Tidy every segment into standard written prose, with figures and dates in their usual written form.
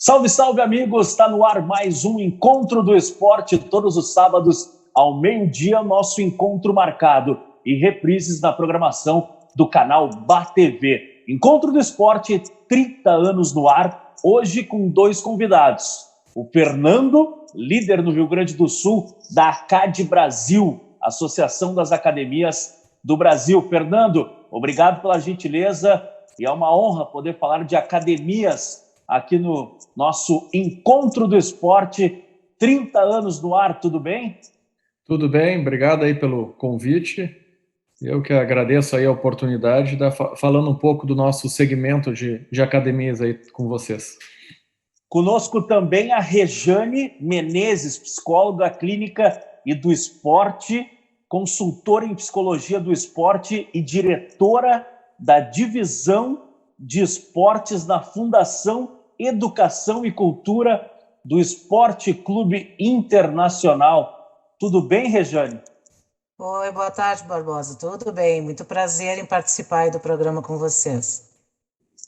Salve, salve, amigos! Está no ar mais um Encontro do Esporte, todos os sábados ao meio-dia, nosso encontro marcado e reprises na programação do canal BATV. Encontro do Esporte, 30 anos no ar, hoje com dois convidados. O Fernando, líder no Rio Grande do Sul, da ACAD Brasil, Associação das Academias do Brasil. Fernando, obrigado pela gentileza e é uma honra poder falar de academias aqui no nosso Encontro do Esporte, 30 anos no ar, tudo bem? Tudo bem, obrigado aí pelo convite. Eu que agradeço aí a oportunidade de estar falando um pouco do nosso segmento de academias aí com vocês. Conosco também a Rejane Menezes, psicóloga clínica e do esporte, consultora em psicologia do esporte e diretora da divisão de esportes na Fundação Educação e Cultura do Esporte Clube Internacional. Tudo bem, Rejane? Oi, boa tarde, Barbosa. Tudo bem, muito prazer em participar do programa com vocês.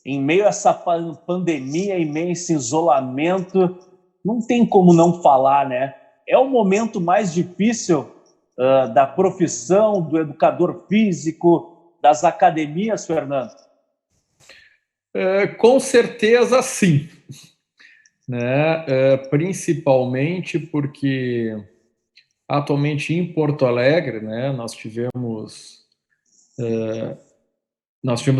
Em meio a essa pandemia, em meio a esse isolamento, não tem como não falar, né? É o momento mais difícil da profissão, do educador físico, das academias, Fernando? Com certeza sim, né? Principalmente porque atualmente em Porto Alegre, né, nós tivemos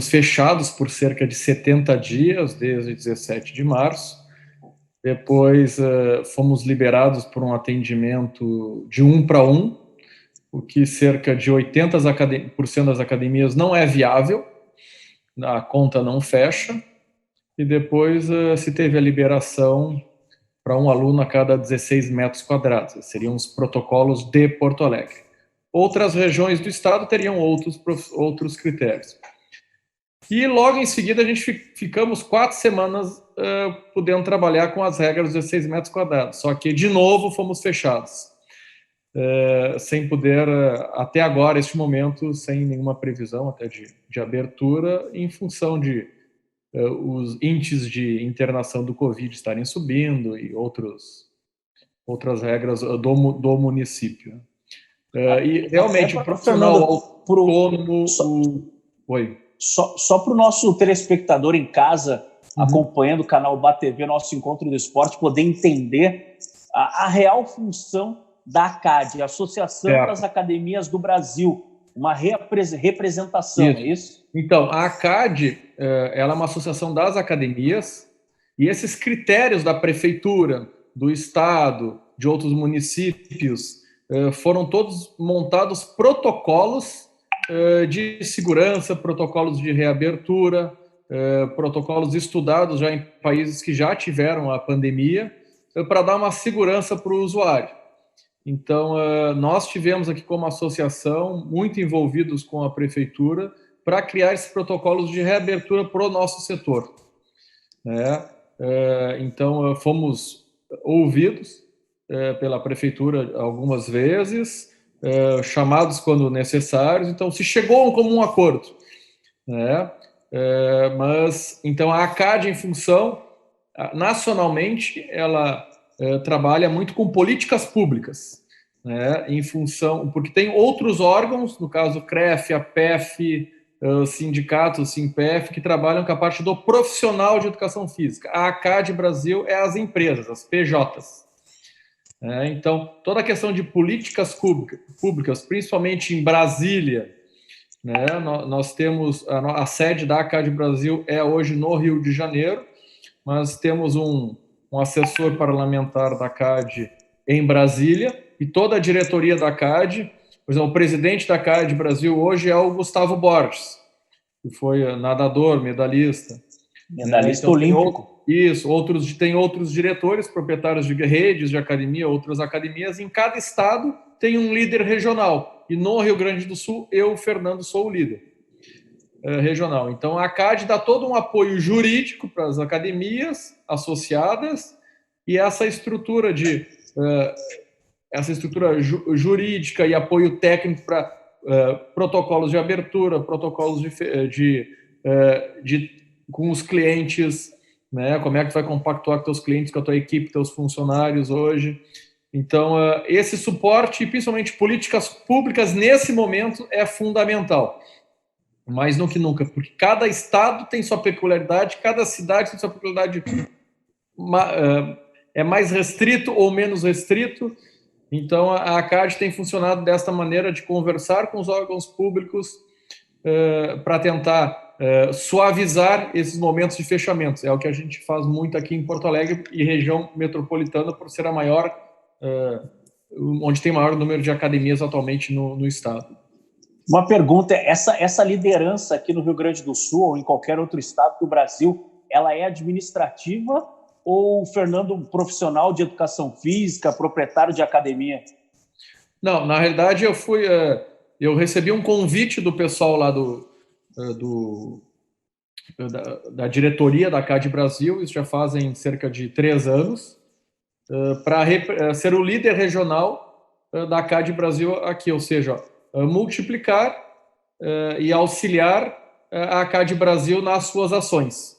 fechados por cerca de 70 dias, desde 17 de março. Depois fomos liberados por um atendimento de 1 para 1, o que cerca de 80% das academias não é viável, a conta não fecha, e depois se teve a liberação para um aluno a cada 16 metros quadrados. Seriam os protocolos de Porto Alegre. Outras regiões do estado teriam outros critérios. E logo em seguida a gente ficamos 4 semanas podendo trabalhar com as regras dos 16 metros quadrados. Só que, de novo, fomos fechados. Sem poder, até agora, este momento, sem nenhuma previsão até de abertura, em função de os índices de internação do Covid estarem subindo e outras regras do município. E realmente, o profissional autônomo... Oi. Só para o nosso telespectador em casa, acompanhando o canal BATV, nosso Encontro do Esporte, poder entender a real função da ACAD, a Associação das Academias do Brasil, uma representação, é isso? Então, a ACAD ela é uma associação das academias e esses critérios da prefeitura, do estado, de outros municípios, foram todos montados protocolos de segurança, protocolos de reabertura, protocolos estudados já em países que já tiveram a pandemia, para dar uma segurança para o usuário. Então, nós tivemos aqui como associação muito envolvidos com a prefeitura para criar esses protocolos de reabertura para o nosso setor. Então, fomos ouvidos pela prefeitura algumas vezes, chamados quando necessários, então se chegou a um comum acordo. Mas, então, a ACAD, em função, nacionalmente, ela trabalha muito com políticas públicas, em função, porque tem outros órgãos, no caso CREF, a PEF, sindicatos, o SINPEF, que trabalham com a parte do profissional de educação física. A ACAD Brasil é as empresas, as PJs. Então, toda a questão de políticas públicas, principalmente em Brasília, nós temos a sede da ACAD Brasil é hoje no Rio de Janeiro, mas temos um assessor parlamentar da ACAD em Brasília e toda a diretoria da ACAD. Por exemplo, o presidente da ACAD Brasil hoje é o Gustavo Borges, que foi nadador, medalhista. Medalhista então, olímpico. Tem outros diretores, proprietários de redes de academia, outras academias. Em cada estado tem um líder regional. E no Rio Grande do Sul, eu, Fernando, sou o líder regional. Então, a ACAD dá todo um apoio jurídico para as academias associadas e essa estrutura jurídica e apoio técnico para protocolos de abertura, protocolos com os clientes né? Como é que tu vai compactuar com teus clientes, com a tua equipe, teus funcionários hoje. Então, esse suporte, principalmente políticas públicas, nesse momento, é fundamental. Mais do que nunca, porque cada estado tem sua peculiaridade, cada cidade tem sua peculiaridade, é mais restrito ou menos restrito. Então, a CAD tem funcionado desta maneira de conversar com os órgãos públicos para tentar suavizar esses momentos de fechamentos. É o que a gente faz muito aqui em Porto Alegre e região metropolitana, por ser a maior, onde tem maior número de academias atualmente no estado. Uma pergunta, essa liderança aqui no Rio Grande do Sul ou em qualquer outro estado do Brasil, ela é administrativa ou o Fernando profissional de educação física, proprietário de academia? Não, na realidade eu recebi um convite do pessoal lá da diretoria da CAD Brasil, isso já fazem cerca de 3 anos, para ser o líder regional da CAD Brasil aqui, ou seja, multiplicar e auxiliar a CAD Brasil nas suas ações.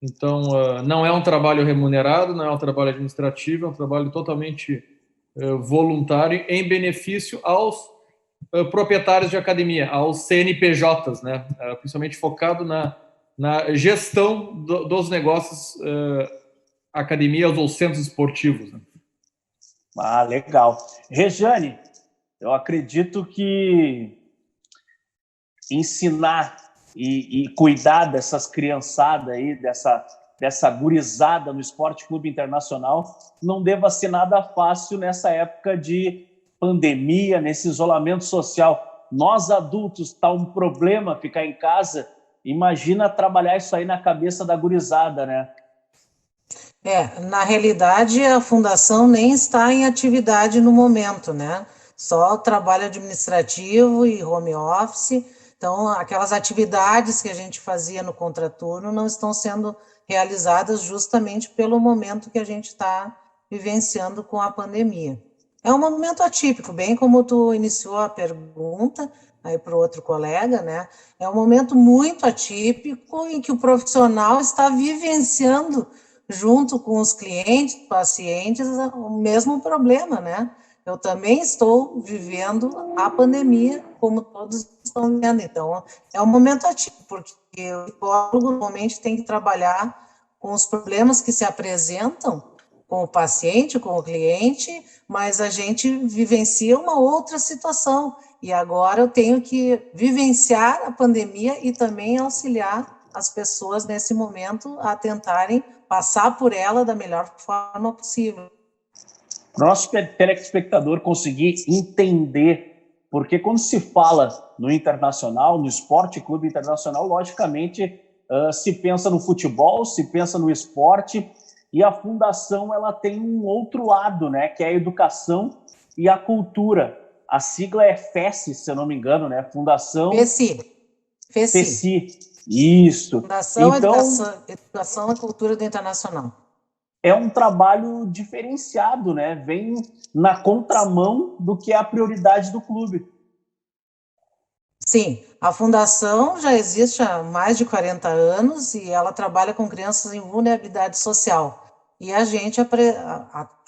Então, não é um trabalho remunerado, não é um trabalho administrativo, é um trabalho totalmente voluntário em benefício aos proprietários de academia, aos CNPJs, né? Principalmente focado na gestão dos negócios, academias ou centros esportivos. Né? Ah, legal. Rejane, eu acredito que ensinar e cuidar dessas criançadas aí, dessa gurizada no Esporte Clube Internacional, não deva ser nada fácil nessa época de pandemia, nesse isolamento social. Nós, adultos, está um problema ficar em casa, imagina trabalhar isso aí na cabeça da gurizada, né? Na realidade, a fundação nem está em atividade no momento, né? Só trabalho administrativo e home office. Então, aquelas atividades que a gente fazia no contraturno não estão sendo realizadas justamente pelo momento que a gente está vivenciando com a pandemia. É um momento atípico, bem como tu iniciou a pergunta aí para o outro colega, né? É um momento muito atípico em que o profissional está vivenciando junto com os clientes, pacientes, o mesmo problema, né? Eu também estou vivendo a pandemia, como todos estão vivendo. Então, é um momento atípico, porque o psicólogo normalmente tem que trabalhar com os problemas que se apresentam com o paciente, com o cliente, mas a gente vivencia uma outra situação. E agora eu tenho que vivenciar a pandemia e também auxiliar as pessoas nesse momento a tentarem passar por ela da melhor forma possível. Para o nosso telespectador conseguir entender, porque quando se fala no internacional, no Esporte Clube Internacional, logicamente se pensa no futebol, se pensa no esporte, e a fundação ela tem um outro lado, né, que é a educação e a cultura. A sigla é FESI, se eu não me engano, né? Fundação... FESI. Isso. Fundação então, Educação e Cultura do Internacional. É um trabalho diferenciado, né? Vem na contramão do que é a prioridade do clube. Sim, a fundação já existe há mais de 40 anos e ela trabalha com crianças em vulnerabilidade social. E a gente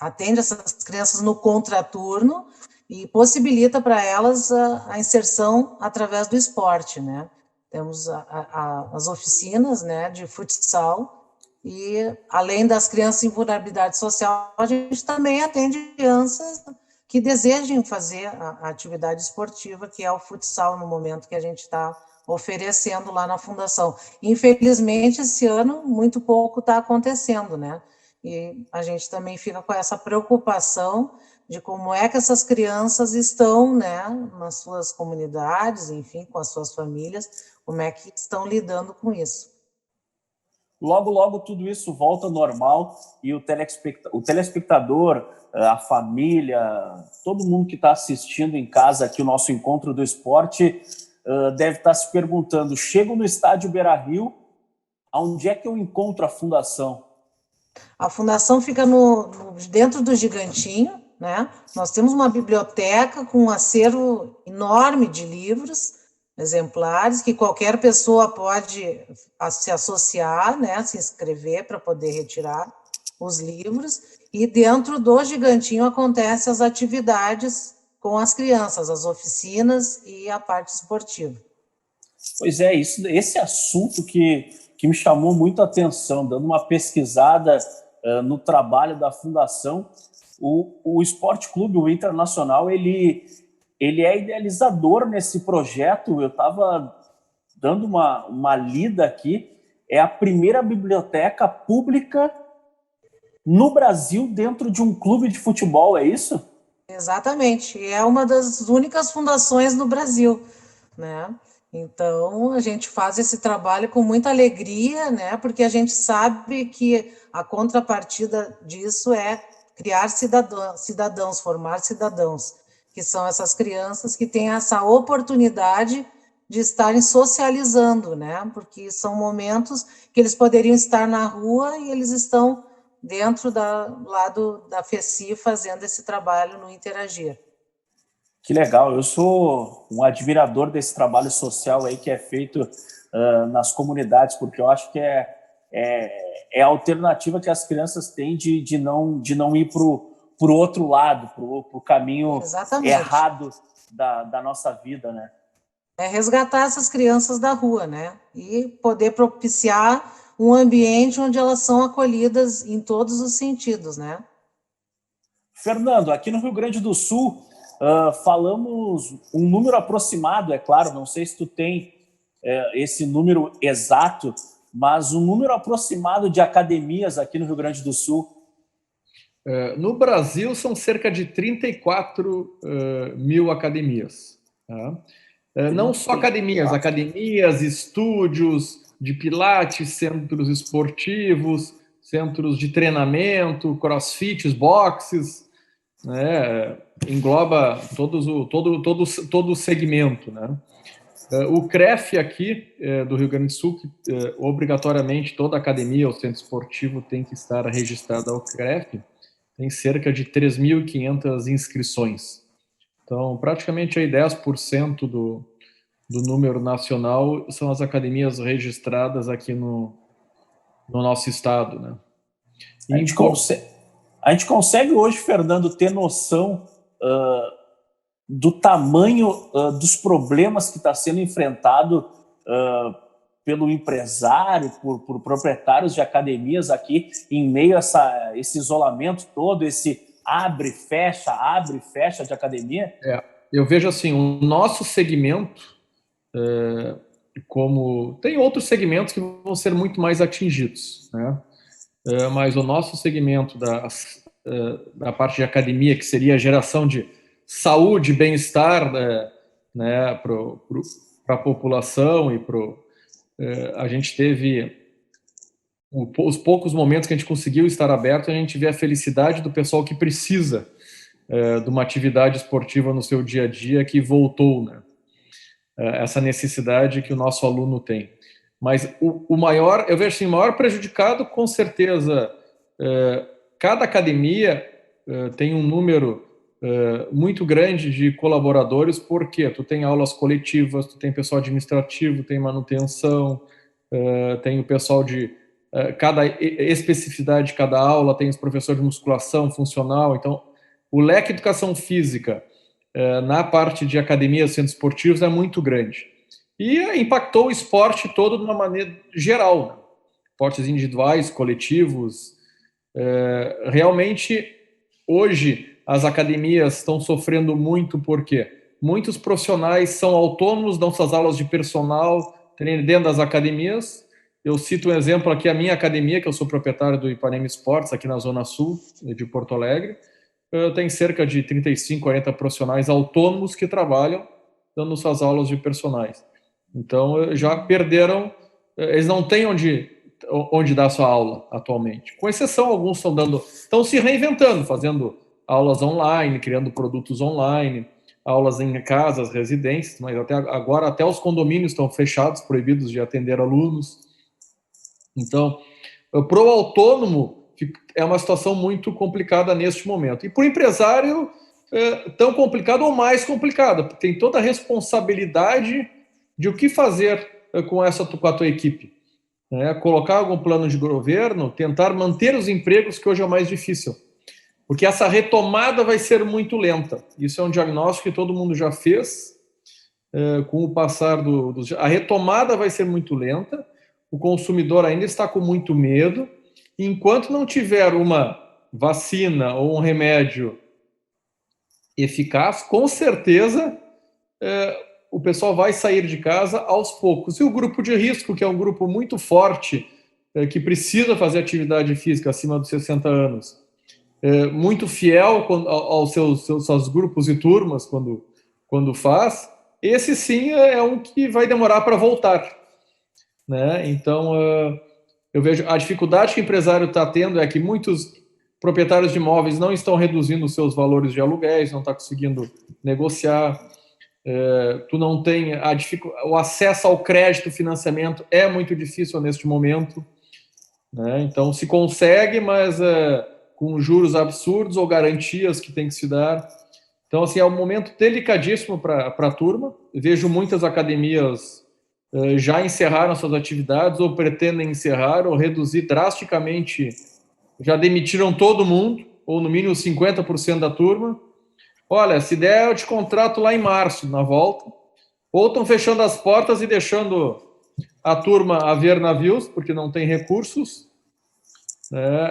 atende essas crianças no contraturno e possibilita para elas a inserção através do esporte, né? Temos as oficinas, né, de futsal. E, além das crianças em vulnerabilidade social, a gente também atende crianças que desejem fazer a atividade esportiva, que é o futsal, no momento que a gente está oferecendo lá na fundação. Infelizmente, esse ano, muito pouco está acontecendo, né? E a gente também fica com essa preocupação de como é que essas crianças estão, né, nas suas comunidades, enfim, com as suas famílias, como é que estão lidando com isso. Logo, logo, tudo isso volta ao normal e o telespectador, a família, todo mundo que está assistindo em casa aqui o nosso Encontro do Esporte deve estar se perguntando, chego no estádio Beira-Rio, onde é que eu encontro a fundação? A fundação fica dentro do Gigantinho, né? Nós temos uma biblioteca com um acervo enorme de livros, exemplares, que qualquer pessoa pode se associar, né, se inscrever para poder retirar os livros, e dentro do Gigantinho acontecem as atividades com as crianças, as oficinas e a parte esportiva. Pois é, esse assunto que me chamou muito a atenção, dando uma pesquisada no trabalho da Fundação, o Esporte Clube, o Internacional, ele é idealizador nesse projeto. Eu estava dando uma lida aqui, é a primeira biblioteca pública no Brasil dentro de um clube de futebol, é isso? Exatamente, é uma das únicas fundações no Brasil, né? Então, a gente faz esse trabalho com muita alegria, né? Porque a gente sabe que a contrapartida disso é criar cidadãos, formar cidadãos, que são essas crianças que têm essa oportunidade de estarem socializando, né? Porque são momentos que eles poderiam estar na rua e eles estão dentro da FECI fazendo esse trabalho no Interagir. Que legal, eu sou um admirador desse trabalho social aí que é feito nas comunidades, porque eu acho que é a alternativa que as crianças têm de não ir para o outro lado, para o caminho Exatamente. errado da nossa vida, né? É resgatar essas crianças da rua, né? E poder propiciar um ambiente onde elas são acolhidas em todos os sentidos, né? Fernando, aqui no Rio Grande do Sul, falamos um número aproximado, é claro, não sei se tu tem esse número exato, mas um número aproximado de academias aqui no Rio Grande do Sul. No Brasil, são cerca de 34 mil academias. Tá? Não só academias, estúdios de pilates, centros esportivos, centros de treinamento, crossfits, boxes, né? Engloba todo o segmento, né? O CREF aqui do Rio Grande do Sul, que, obrigatoriamente toda academia ou centro esportivo tem que estar registrada ao CREF, tem cerca de 3.500 inscrições. Então, praticamente aí 10% do número nacional são as academias registradas aqui no nosso estado, né? A gente consegue hoje, Fernando, ter noção do tamanho dos problemas que está sendo enfrentado pelo empresário, por proprietários de academias aqui, em meio a esse isolamento todo, esse abre, fecha de academia? Eu vejo assim, o nosso segmento, como tem outros segmentos que vão ser muito mais atingidos, né? Mas o nosso segmento da parte de academia, que seria a geração de saúde e bem-estar, né, para a população e a gente teve os poucos momentos que a gente conseguiu estar aberto, a gente vê a felicidade do pessoal que precisa de uma atividade esportiva no seu dia a dia, que voltou, né? Essa necessidade que o nosso aluno tem. Mas o maior, eu vejo assim, o maior prejudicado, com certeza, cada academia tem um número muito grande de colaboradores, porque tu tem aulas coletivas, tu tem pessoal administrativo, tem manutenção, tem o pessoal de cada especificidade de cada aula, tem os professores de musculação, funcional. Então, o leque de educação física na parte de academias, centros esportivos é muito grande. E impactou o esporte todo de uma maneira geral, né? Esportes individuais, coletivos. Realmente, hoje, as academias estão sofrendo muito porque muitos profissionais são autônomos, dão suas aulas de personal dentro das academias. Eu cito um exemplo aqui, a minha academia, que eu sou proprietário do Ipanema Esportes, aqui na Zona Sul de Porto Alegre. Tem cerca de 35, 40 profissionais autônomos que trabalham dando suas aulas de personagens. Então, já perderam, eles não têm onde dar sua aula atualmente. Com exceção, alguns estão se reinventando, fazendo aulas online, criando produtos online, aulas em casas, residências, mas até agora até os condomínios estão fechados, proibidos de atender alunos. Então, para o autônomo, é uma situação muito complicada neste momento. E para o empresário, tão complicado ou mais complicado, porque tem toda a responsabilidade de o que fazer com a tua equipe. Né? Colocar algum plano de governo, tentar manter os empregos, que hoje é o mais difícil. Porque essa retomada vai ser muito lenta. Isso é um diagnóstico que todo mundo já fez. Com o passar a retomada vai ser muito lenta. O consumidor ainda está com muito medo. E enquanto não tiver uma vacina ou um remédio eficaz, com certeza o pessoal vai sair de casa aos poucos. E o grupo de risco, que é um grupo muito forte, que precisa fazer atividade física acima dos 60 anos, muito fiel aos seus grupos e turmas quando faz, esse sim é um que vai demorar para voltar. Né? Então, eu vejo a dificuldade que o empresário está tendo é que muitos proprietários de imóveis não estão reduzindo os seus valores de aluguéis, não está conseguindo negociar. Tu não tem o acesso ao crédito, financiamento é muito difícil neste momento. Né? Então, se consegue, mas com juros absurdos ou garantias que tem que se dar. Então, assim, é um momento delicadíssimo para a turma. Eu vejo muitas academias já encerraram suas atividades ou pretendem encerrar ou reduzir drasticamente, já demitiram todo mundo, ou no mínimo 50% da turma. Olha, se der, eu te contrato lá em março, na volta. Ou estão fechando as portas e deixando a turma a ver navios, porque não tem recursos.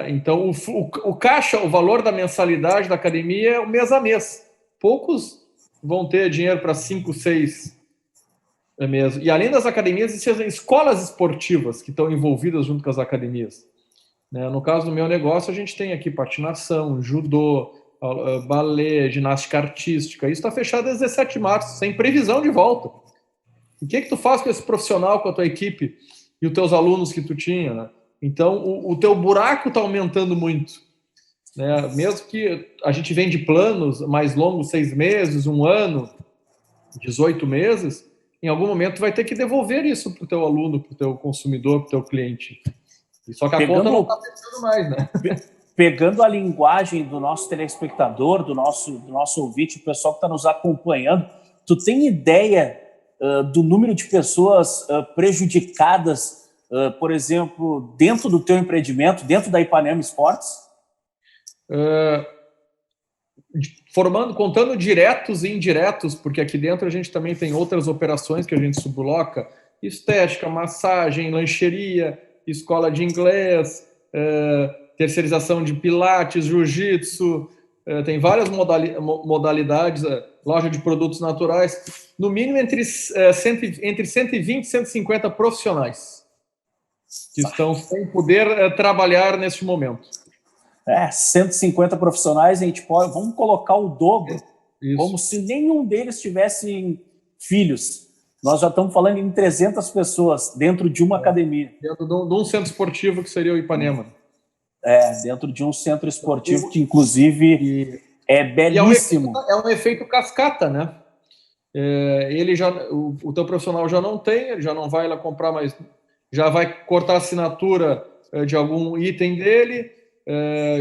Então, o caixa, o valor da mensalidade da academia é o mês a mês. Poucos vão ter dinheiro para 5, 6 meses. E além das academias, existem escolas esportivas que estão envolvidas junto com as academias. No caso do meu negócio, a gente tem aqui patinação, judô, balé, ginástica artística. Isso está fechado desde 17 de março, sem previsão de volta. O que tu faz com esse profissional, com a tua equipe e os teus alunos que tu tinha, né? Então, o teu buraco está aumentando muito. Né? Mesmo que a gente vende planos mais longos, 6 meses, 1 ano, 18 meses, em algum momento vai ter que devolver isso para o teu aluno, para o teu consumidor, para o teu cliente. Só que a conta não está fechando mais, né? Pegando a linguagem do nosso telespectador, do nosso ouvinte, o pessoal que está nos acompanhando, tu tem ideia do número de pessoas prejudicadas, por exemplo, dentro do teu empreendimento, dentro da Ipanema Esportes? Contando diretos e indiretos, porque aqui dentro a gente também tem outras operações que a gente subloca, estética, massagem, lancheria, escola de inglês, terceirização de pilates, jiu-jitsu, tem várias modalidades, loja de produtos naturais, no mínimo entre 120 e 150 profissionais que estão sem poder trabalhar neste momento. 150 profissionais, a gente pode, vamos colocar o dobro, Isso. Como se nenhum deles tivesse filhos. Nós já estamos falando em 300 pessoas dentro de uma academia. Dentro de um centro esportivo que seria o Ipanema. Dentro de um centro esportivo que, inclusive, é belíssimo. É um efeito cascata, né? O teu profissional já não tem, ele já não vai lá comprar mais, já vai cortar a assinatura de algum item dele,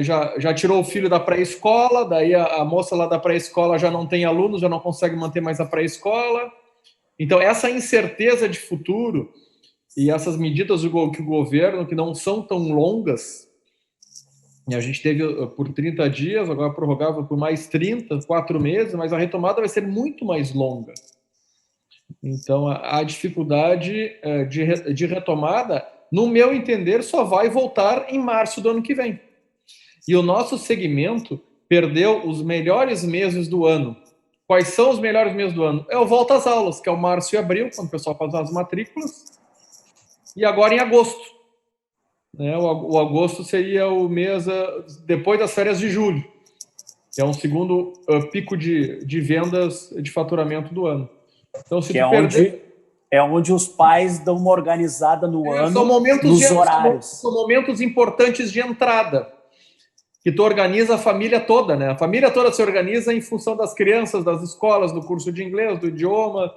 já tirou o filho da pré-escola, daí a moça lá da pré-escola já não tem alunos, já não consegue manter mais a pré-escola. Então, essa incerteza de futuro e essas medidas que o governo, que não são tão longas, e a gente teve por 30 dias, agora prorrogável por mais 30, 4 meses, mas a retomada vai ser muito mais longa. Então, a dificuldade de retomada, no meu entender, só vai voltar em março do ano que vem. E o nosso segmento perdeu os melhores meses do ano. Quais são os melhores meses do ano? É o volta às aulas, que é o março e abril, quando o pessoal faz as matrículas, e agora em agosto. O agosto seria o mês depois das férias de julho, que é um segundo pico de vendas de faturamento do ano. Então, se onde os pais dão uma organizada no ano, nos horários. São momentos importantes de entrada, que tu organiza a família toda, né? A família toda se organiza em função das crianças, das escolas, do curso de inglês, do idioma,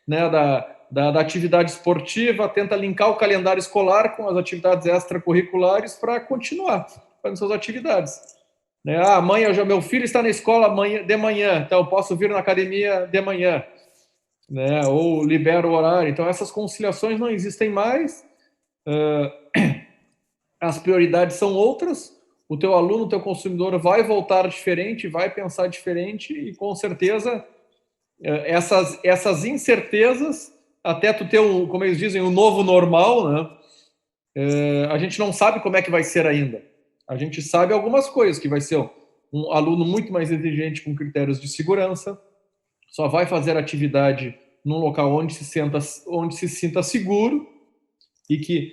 né? Da atividade esportiva, tenta linkar o calendário escolar com as atividades extracurriculares para continuar fazendo suas atividades. Né? Meu filho está na escola de manhã, então eu posso vir na academia de manhã. né? Ou libera o horário. Então, essas conciliações não existem mais, as prioridades são outras, o teu aluno, o teu consumidor vai voltar diferente, vai pensar diferente e, com certeza, essas incertezas, até tu ter, como eles dizem, o novo normal, né? A gente não sabe como é que vai ser ainda. A gente sabe algumas coisas, que vai ser um aluno muito mais exigente com critérios de segurança, só vai fazer atividade num local onde se sinta seguro, e que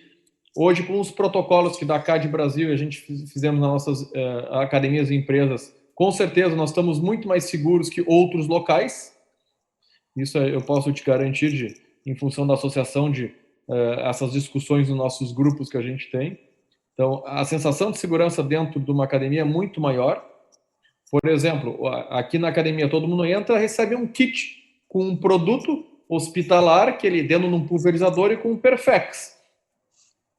hoje, com os protocolos que da CAD Brasil a gente fizemos nas nossas academias e empresas, com certeza nós estamos muito mais seguros que outros locais. Isso eu posso te garantir, em função da associação de essas discussões nos nossos grupos que a gente tem. Então, a sensação de segurança dentro de uma academia é muito maior. Por exemplo, aqui na academia, todo mundo entra e recebe um kit com um produto hospitalar, que ele dentro de um pulverizador e com um Perfex.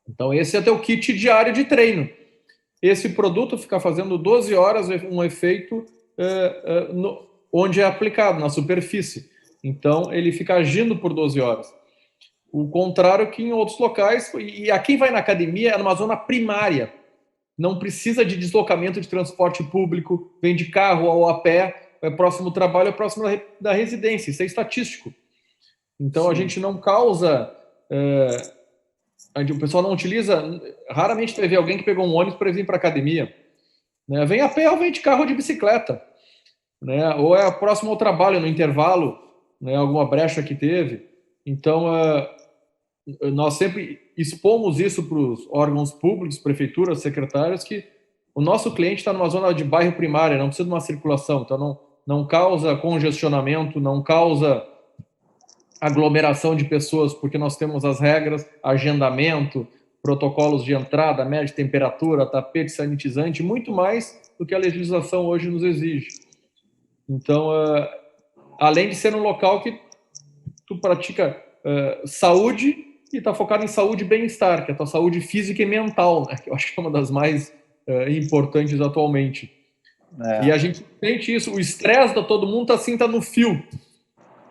Então, esse é teu kit diário de treino. Esse produto fica fazendo 12 horas um efeito onde é aplicado, na superfície. Então, ele fica agindo por 12 horas. O contrário que em outros locais, e aqui vai na academia, é numa zona primária. Não precisa de deslocamento de transporte público, vem de carro ou a pé, é próximo do trabalho, é próximo da residência. Isso é estatístico. Então, a gente não causa... o pessoal não utiliza... Raramente vai ver alguém que pegou um ônibus para vir para a academia. Né? Vem a pé ou vem de carro ou de bicicleta. Né? Ou é próximo ao trabalho, no intervalo, né? Alguma brecha que teve. Então, nós sempre expomos isso para os órgãos públicos, prefeituras, secretários, que o nosso cliente está numa zona de bairro primária, não precisa de uma circulação, então não causa congestionamento, não causa aglomeração de pessoas, porque nós temos as regras, agendamento, protocolos de entrada, média temperatura, tapete sanitizante, muito mais do que a legislação hoje nos exige. Então, além de ser um local que tu pratica saúde e está focado em saúde e bem-estar, que é a tua saúde física e mental, né? Que eu acho que é uma das mais importantes atualmente. E a gente sente isso, o estresse de todo mundo tá no fio.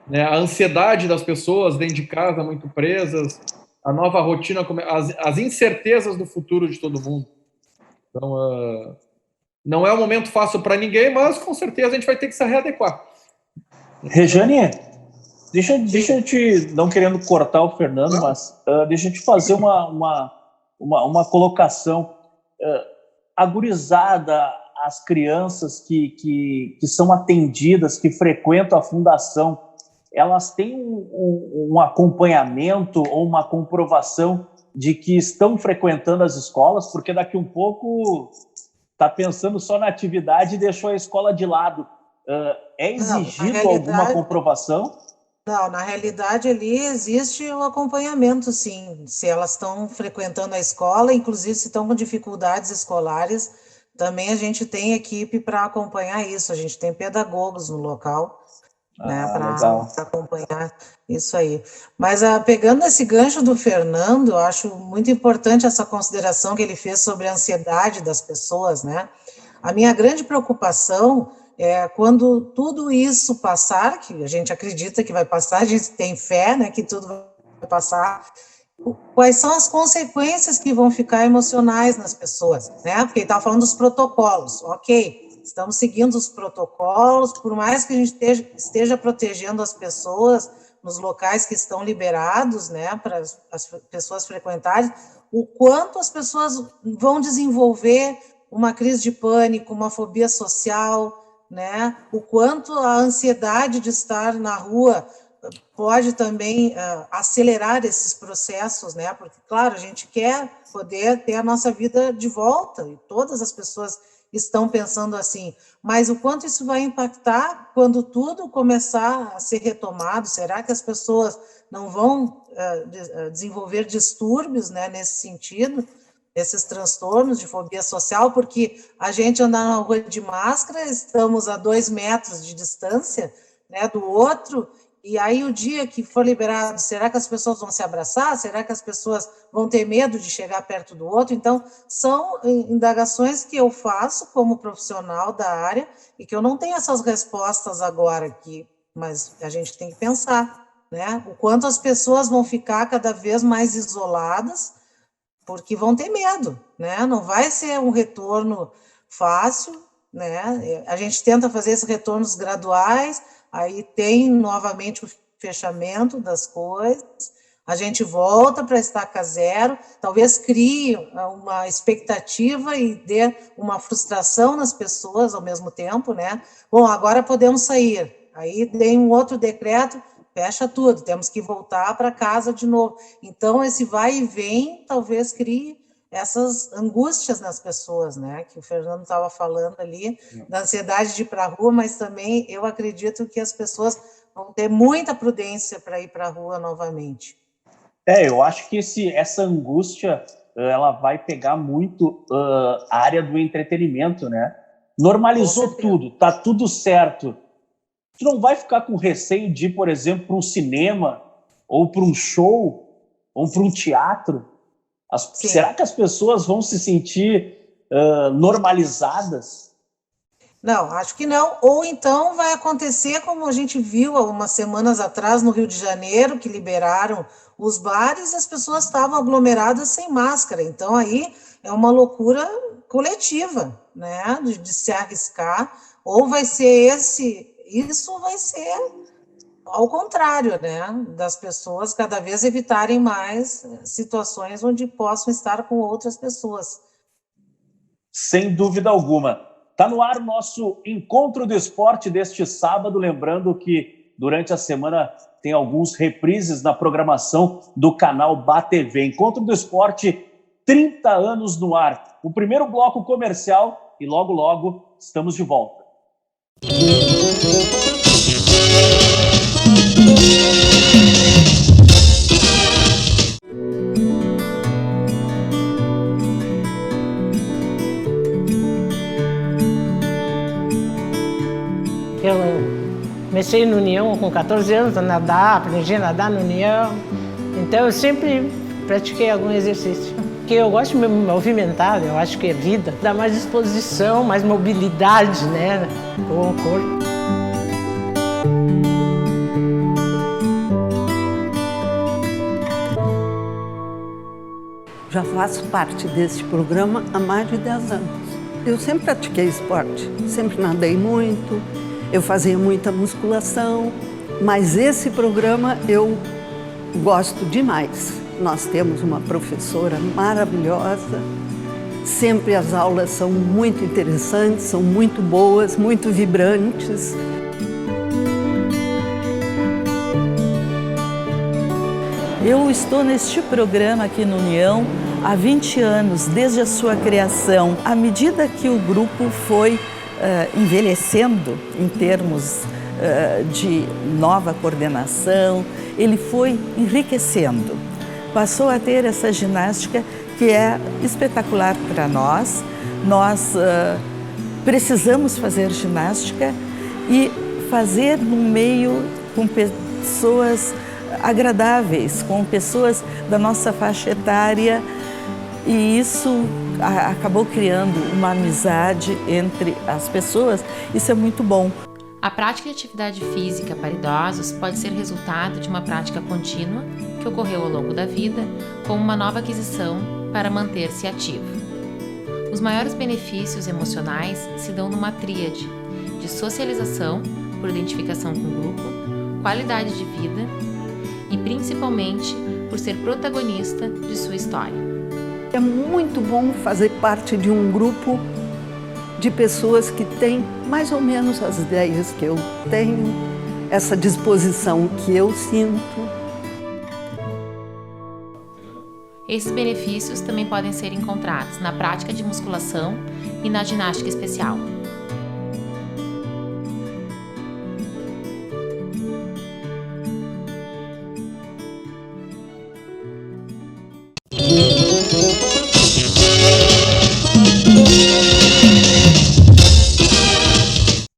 Né? A ansiedade das pessoas dentro de casa, muito presas, a nova rotina, as incertezas do futuro de todo mundo. Então, não é um momento fácil para ninguém, mas com certeza a gente vai ter que se readequar. Rejane, deixa eu te, não querendo cortar o Fernando, mas deixa eu te fazer uma colocação. A gurizada, as crianças que são atendidas, que frequentam a fundação, elas têm um acompanhamento ou uma comprovação de que estão frequentando as escolas, porque daqui um pouco está pensando só na atividade e deixou a escola de lado. É exigido alguma comprovação? Não, na realidade ali existe o acompanhamento, sim. Se elas estão frequentando a escola, inclusive se estão com dificuldades escolares, também a gente tem equipe para acompanhar isso. A gente tem pedagogos no local, né, para acompanhar isso aí. Mas pegando esse gancho do Fernando, eu acho muito importante essa consideração que ele fez sobre a ansiedade das pessoas, né? A minha grande preocupação é quando tudo isso passar, que a gente acredita que vai passar, a gente tem fé, né, que tudo vai passar, quais são as consequências que vão ficar emocionais nas pessoas, né? Porque ele estava falando dos protocolos, ok, estamos seguindo os protocolos, por mais que a gente esteja protegendo as pessoas nos locais que estão liberados, né, para as pessoas frequentarem, o quanto as pessoas vão desenvolver uma crise de pânico, uma fobia social, né, o quanto a ansiedade de estar na rua pode também acelerar esses processos, né, porque, claro, a gente quer poder ter a nossa vida de volta, e todas as pessoas estão pensando assim, mas o quanto isso vai impactar quando tudo começar a ser retomado? Será que as pessoas não vão desenvolver distúrbios, né, nesse sentido, esses transtornos de fobia social, porque a gente anda na rua de máscara, estamos a 2 metros de distância, né, do outro, e aí o dia que for liberado, será que as pessoas vão se abraçar? Será que as pessoas vão ter medo de chegar perto do outro? Então, são indagações que eu faço como profissional da área e que eu não tenho essas respostas agora aqui, mas a gente tem que pensar. né? O quanto as pessoas vão ficar cada vez mais isoladas, porque vão ter medo, né? Não vai ser um retorno fácil, né? A gente tenta fazer esses retornos graduais, aí tem novamente o fechamento das coisas, a gente volta para a estaca zero, talvez crie uma expectativa e dê uma frustração nas pessoas ao mesmo tempo, né? Bom, agora podemos sair. Aí tem um outro decreto, fecha tudo, temos que voltar para casa de novo. Então, esse vai e vem talvez crie essas angústias nas pessoas, né? Que o Fernando estava falando ali, da ansiedade de ir para a rua, mas também eu acredito que as pessoas vão ter muita prudência para ir para a rua novamente. Eu acho que essa angústia, ela vai pegar muito a área do entretenimento, né? Normalizou tudo, tá tudo certo. Tu não vai ficar com receio de ir, por exemplo, para um cinema, ou para um show, ou para um teatro? Será que as pessoas vão se sentir normalizadas? Não, acho que não. Ou então vai acontecer como a gente viu há umas semanas atrás no Rio de Janeiro, que liberaram os bares e as pessoas estavam aglomeradas sem máscara. Então aí é uma loucura coletiva, né? De se arriscar. Ou vai ser isso vai ser ao contrário, né? Das pessoas cada vez evitarem mais situações onde possam estar com outras pessoas. Sem dúvida alguma. Está no ar o nosso Encontro do Esporte deste sábado, lembrando que durante a semana tem alguns reprises na programação do canal BATV. Encontro do Esporte, 30 anos no ar. O primeiro bloco comercial e logo, logo estamos de volta. Eu comecei no União com 14 anos a nadar, aprendi a nadar no União. Então eu sempre pratiquei algum exercício. Porque eu gosto de me movimentar, eu acho que é vida. Dá mais disposição, mais mobilidade, né, com o corpo. Já faço parte desse programa há mais de 10 anos. Eu sempre pratiquei esporte, sempre nadei muito, eu fazia muita musculação, mas esse programa eu gosto demais. Nós temos uma professora maravilhosa, sempre as aulas são muito interessantes, são muito boas, muito vibrantes. Eu estou neste programa aqui no União há 20 anos, desde a sua criação. À medida que o grupo foi envelhecendo em termos de nova coordenação, ele foi enriquecendo. Passou a ter essa ginástica que é espetacular para nós. Nós precisamos fazer ginástica e fazer no meio com pessoas agradáveis, com pessoas da nossa faixa etária, e isso acabou criando uma amizade entre as pessoas. Isso é muito bom. A prática de atividade física para idosos pode ser resultado de uma prática contínua que ocorreu ao longo da vida, como uma nova aquisição para manter-se ativo. Os maiores benefícios emocionais se dão numa tríade de socialização, por identificação com o grupo, qualidade de vida e principalmente por ser protagonista de sua história. É muito bom fazer parte de um grupo de pessoas que têm mais ou menos as ideias que eu tenho, essa disposição que eu sinto. Esses benefícios também podem ser encontrados na prática de musculação e na ginástica especial.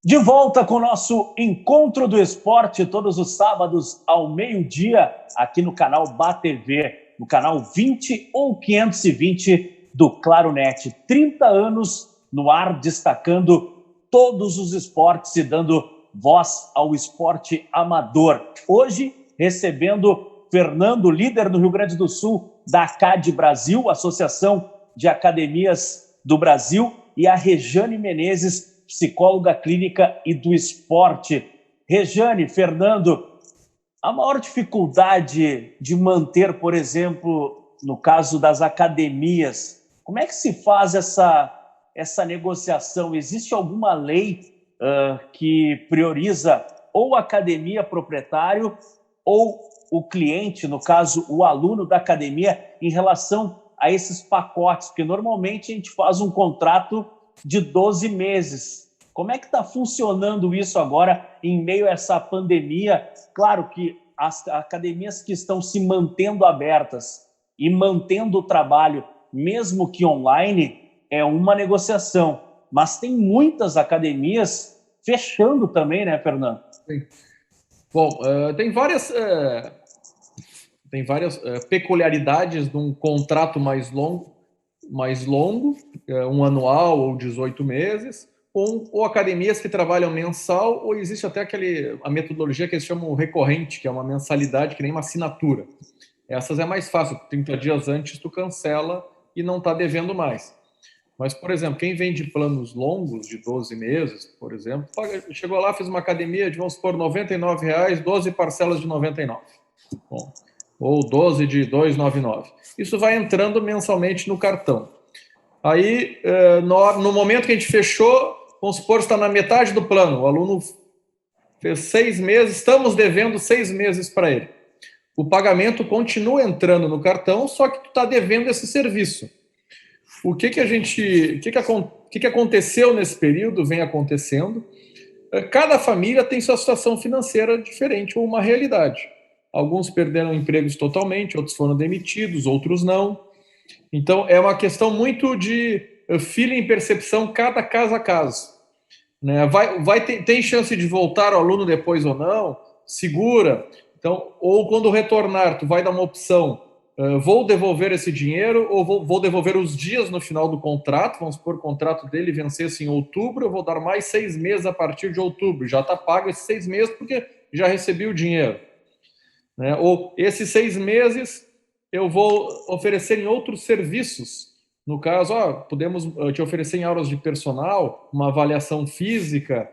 De volta com o nosso Encontro do Esporte, todos os sábados ao meio-dia, aqui no canal BATV, no canal 20 ou 520 do Claronet. 30 anos no ar, destacando todos os esportes e dando voz ao esporte amador. Hoje, recebendo Fernando, líder no Rio Grande do Sul da ACAD Brasil, Associação de Academias do Brasil, e a Rejane Menezes, psicóloga clínica e do esporte. Rejane, Fernando, a maior dificuldade de manter, por exemplo, no caso das academias, como é que se faz essa negociação? Existe alguma lei que prioriza ou a academia proprietário ou o cliente, no caso, o aluno da academia, em relação a esses pacotes? Porque normalmente a gente faz um contrato de 12 meses. Como é que está funcionando isso agora em meio a essa pandemia? Claro que as academias que estão se mantendo abertas e mantendo o trabalho, mesmo que online, é uma negociação. Mas tem muitas academias fechando também, né, Fernando? Sim. Bom, tem várias peculiaridades de um contrato mais longo, um anual ou 18 meses, ou academias que trabalham mensal, ou existe até a metodologia que eles chamam recorrente, que é uma mensalidade, que nem uma assinatura. Essas é mais fácil, 30 dias antes tu cancela e não está devendo mais. Mas, por exemplo, quem vende planos longos de 12 meses, por exemplo, chegou lá, fez uma academia de, vamos supor, R$ 99, 12 parcelas de 99. Bom, ou 12 de 299. Isso vai entrando mensalmente no cartão. Aí, no momento que a gente fechou, vamos supor, está na metade do plano, o aluno fez 6 meses, estamos devendo 6 meses para ele. O pagamento continua entrando no cartão, só que tu está devendo esse serviço. O que aconteceu nesse período, vem acontecendo? Cada família tem sua situação financeira diferente ou uma realidade. Alguns perderam empregos totalmente, outros foram demitidos, outros não. Então, é uma questão muito de feeling e percepção, cada caso a caso. Né? Tem chance de voltar o aluno depois ou não? Segura. Então, ou quando retornar, tu vai dar uma opção, vou devolver esse dinheiro ou vou devolver os dias no final do contrato. Vamos supor, o contrato dele vencesse em outubro, eu vou dar mais 6 meses a partir de outubro. Já está pago esses 6 meses porque já recebi o dinheiro. Né? Ou esses 6 meses eu vou oferecer em outros serviços. No caso, podemos te oferecer em aulas de personal, uma avaliação física,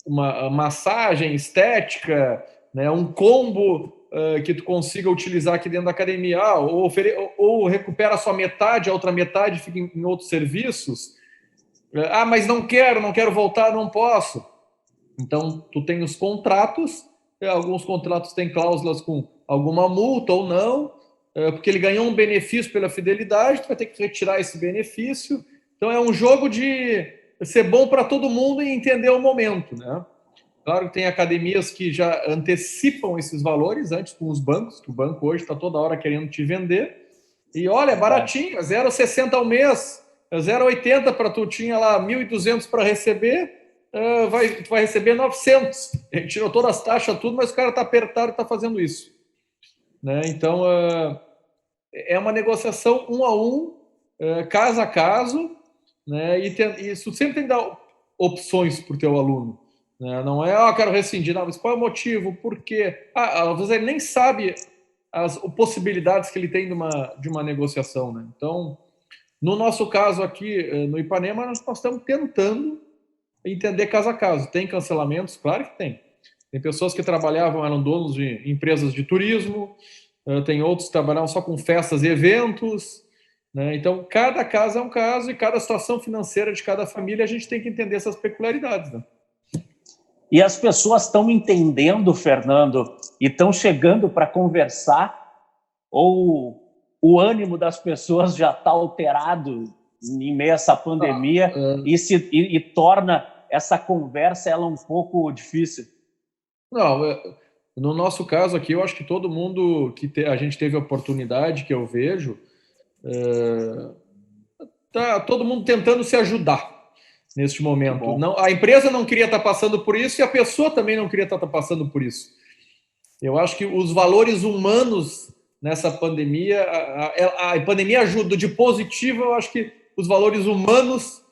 uma massagem estética, né? Um combo que tu consiga utilizar aqui dentro da academia, ou recupera só metade, a outra metade fica em outros serviços. Mas não quero voltar, não posso. Então, tu tem os contratos, alguns contratos têm cláusulas com alguma multa ou não, porque ele ganhou um benefício pela fidelidade, tu vai ter que retirar esse benefício. Então, é um jogo de ser bom para todo mundo e entender o momento, né? Claro que tem academias que já antecipam esses valores antes com os bancos, que o banco hoje está toda hora querendo te vender. E olha, é baratinho, 0,60 ao mês, 0,80 para tu tinha lá 1.200 para receber, tu vai receber 900. A gente tirou todas as taxas, tudo, mas o cara está apertado e está fazendo isso. Né? Então, é uma negociação 1 a 1, caso a caso, né? E isso sempre tem que dar opções para o teu aluno. Não é, quero rescindir, não, mas qual é o motivo, por quê? Às vezes ele nem sabe as possibilidades que ele tem de uma negociação, né? Então, no nosso caso aqui, no Ipanema, nós estamos tentando entender caso a caso. Tem cancelamentos? Claro que tem. Tem pessoas que trabalhavam, eram donos de empresas de turismo, tem outros que trabalhavam só com festas e eventos, né? Então, cada caso é um caso e cada situação financeira de cada família, a gente tem que entender essas peculiaridades, né? E as pessoas estão entendendo, Fernando, e estão chegando para conversar, ou o ânimo das pessoas já está alterado em meio a essa pandemia e torna essa conversa ela um pouco difícil? Não, no nosso caso aqui, eu acho que todo mundo que a gente teve a oportunidade, que eu vejo, tá todo mundo tentando se ajudar neste momento. Não, a empresa não queria estar passando por isso e a pessoa também não queria estar passando por isso. Eu acho que os valores humanos nessa pandemia, a pandemia ajuda de positivo, eu acho que os valores humanos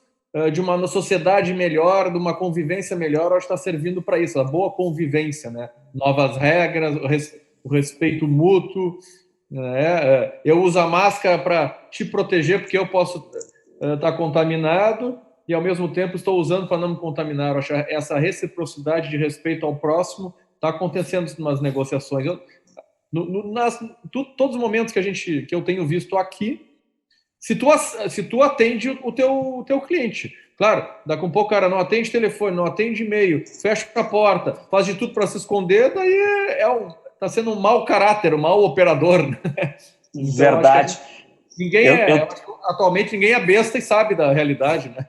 de uma sociedade melhor, de uma convivência melhor, acho que está servindo para isso, a boa convivência, né? Novas regras, o respeito mútuo, né? Eu uso a máscara para te proteger, porque eu posso estar contaminado, e ao mesmo tempo estou usando para não me contaminar. Eu acho que essa reciprocidade de respeito ao próximo está acontecendo nas negociações. Todos os momentos que eu tenho visto aqui, se tu atende o teu cliente, claro, daqui a pouco o cara não atende telefone, não atende e-mail, fecha a porta, faz de tudo para se esconder, daí está sendo um mau caráter, um mau operador, né? Então, verdade. Atualmente ninguém é besta e sabe da realidade, né?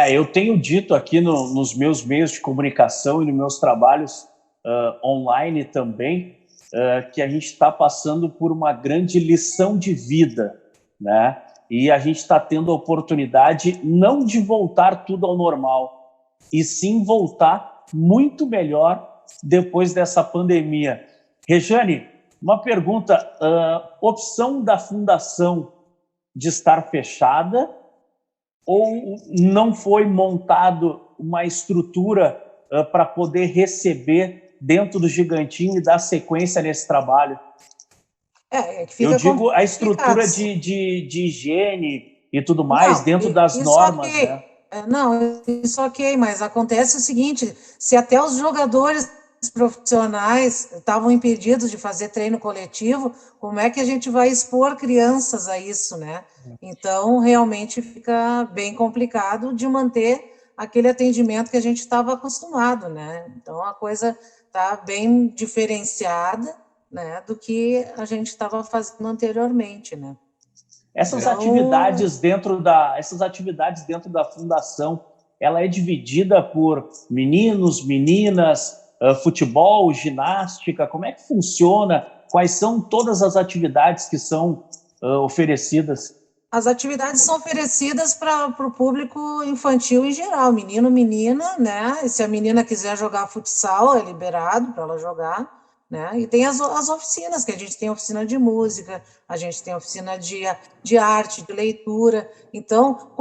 Eu tenho dito aqui nos meus meios de comunicação e nos meus trabalhos online também, que a gente está passando por uma grande lição de vida, né? E a gente está tendo a oportunidade não de voltar tudo ao normal, e sim voltar muito melhor depois dessa pandemia. Rejane, uma pergunta, opção da fundação de estar fechada ou não foi montado uma estrutura para poder receber dentro do Gigantinho e dar sequência nesse trabalho? Eu digo a estrutura de higiene e tudo mais dentro das normas, okay, né? Não, isso ok, mas acontece o seguinte, se até os jogadores profissionais estavam impedidos de fazer treino coletivo, como é que a gente vai expor crianças a isso, né? Então, realmente fica bem complicado de manter aquele atendimento que a gente estava acostumado, né? Então, a coisa está bem diferenciada, né, do que a gente estava fazendo anteriormente, né? Essas atividades dentro da fundação, ela é dividida por meninos, meninas, futebol, ginástica, como é que funciona? Quais são todas as atividades que são oferecidas? As atividades são oferecidas para o público infantil em geral, menino, menina, né? E se a menina quiser jogar futsal, é liberado para ela jogar, né? E tem as oficinas, que a gente tem oficina de música, a gente tem oficina de arte, de leitura. Então,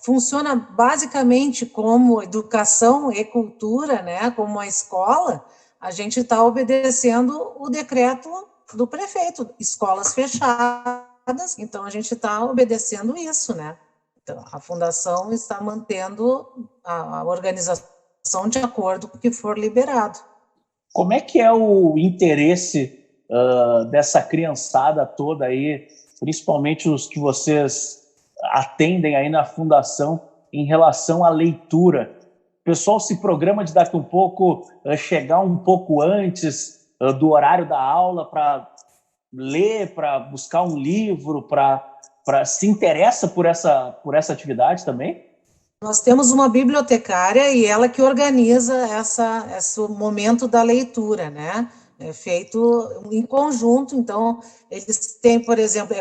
funciona basicamente como educação e cultura, né? Como a escola, a gente está obedecendo o decreto do prefeito, escolas fechadas. Então, a gente está obedecendo isso, né? Então, a fundação está mantendo a organização de acordo com o que for liberado. Como é que é o interesse dessa criançada toda aí, principalmente os que vocês atendem aí na fundação, em relação à leitura? O pessoal se programa de daqui a um pouco chegar um pouco antes do horário da aula para ler, para buscar um livro, se interessa por essa atividade também? Nós temos uma bibliotecária e ela que organiza esse momento da leitura, né? É feito em conjunto, então eles têm, por exemplo,